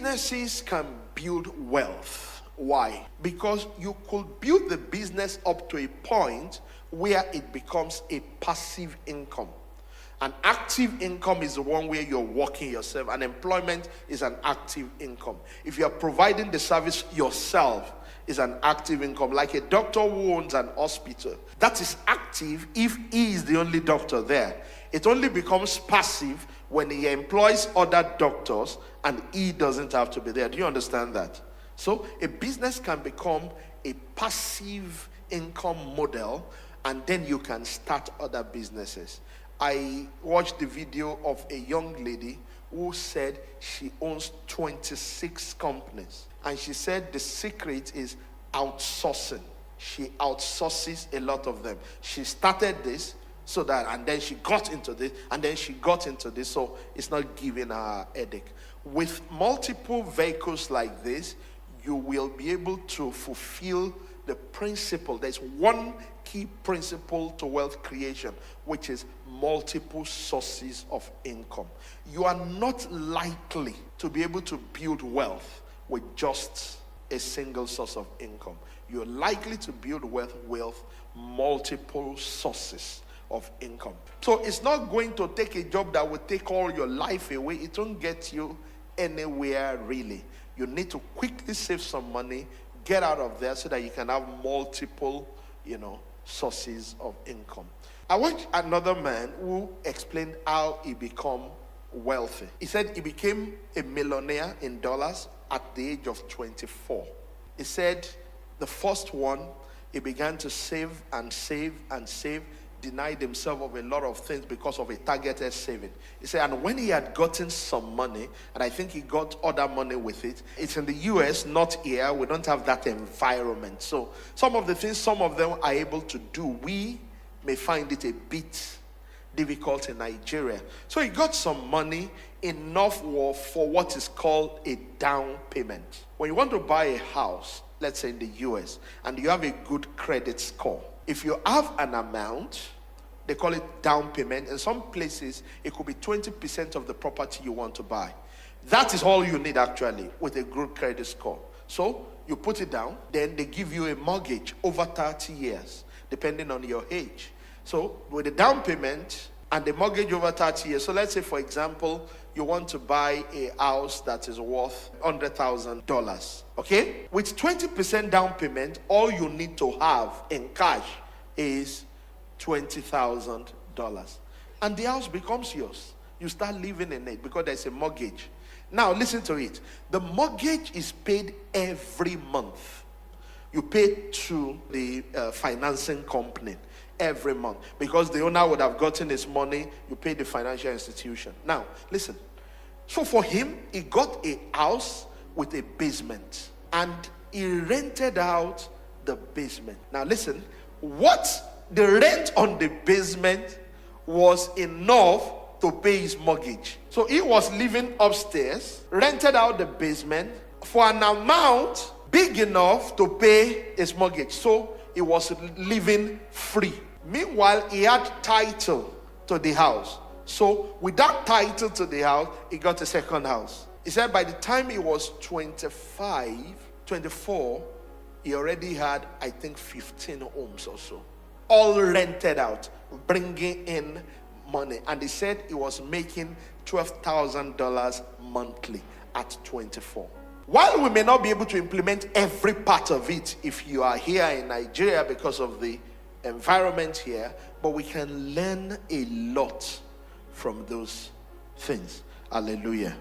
Businesses can build wealth. Why? Because you could build the business up to a point where it becomes a passive income. An active income is the one where you're working yourself. And employment is an active income. If you're providing the service yourself, is an active income. Like a doctor who owns an hospital. That is active if he is the only doctor there. It only becomes passive when he employs other doctors and he doesn't have to be there. Do you understand that? So a business can become a passive income model, and then you can start other businesses. I watched the video of a young lady who said she owns 26 companies. And she said the secret is outsourcing. She outsources a lot of them. She started this so that, and then she got into this, and then she got into this, so it's not giving her a headache. With multiple vehicles like this, you will be able to fulfill the principle. There's one key principle to wealth creation, which is multiple sources of income. You are not likely to be able to build wealth with just a single source of income. You're likely to build wealth with multiple sources of income. So it's not going to take a job that will take all your life away. It won't get you anywhere really. You need to quickly save some money, get out of there so that you can have multiple, sources of income. I watched another man who explained how he became wealthy. He said he became a millionaire in dollars at the age of 24. He said the first one, he began to save and save and save, denied himself of a lot of things because of a targeted saving. He said, and when he had gotten some money, and I think he got other money with it, it's in the US, not here. We don't have that environment. So some of the things some of them are able to do, we may find it a bit difficult in Nigeria. So he got some money, enough for what is called a down payment. When you want to buy a house, let's say in the US, and you have a good credit score, if you have an amount, they call it down payment. In some places, it could be 20% of the property you want to buy. That is all you need actually with a good credit score. So you put it down, then they give you a mortgage over 30 years, depending on your age. So with the down payment and the mortgage over 30 years, so let's say, for example, you want to buy a house that is worth $100,000, okay? With 20% down payment, all you need to have in cash is $20,000. And the house becomes yours. You start living in it because there's a mortgage. Now, listen to it. The mortgage is paid every month. You pay to the financing company every month, because the owner would have gotten his money. You pay the financial institution. Now, listen. So for him, he got a house with a basement, and he rented out the basement. Now listen, what the rent on the basement was enough to pay his mortgage. So he was living upstairs, rented out the basement for an amount big enough to pay his mortgage. So he was living free. Meanwhile, he had title to the house. So with that title to the house, he got a second house. He said by the time he was 24, he already had, I think, 15 homes or so, all rented out, bringing in money. And he said he was making $12,000 monthly at 24. While we may not be able to implement every part of it if you are here in Nigeria because of the environment here, but we can learn a lot from those things. Hallelujah.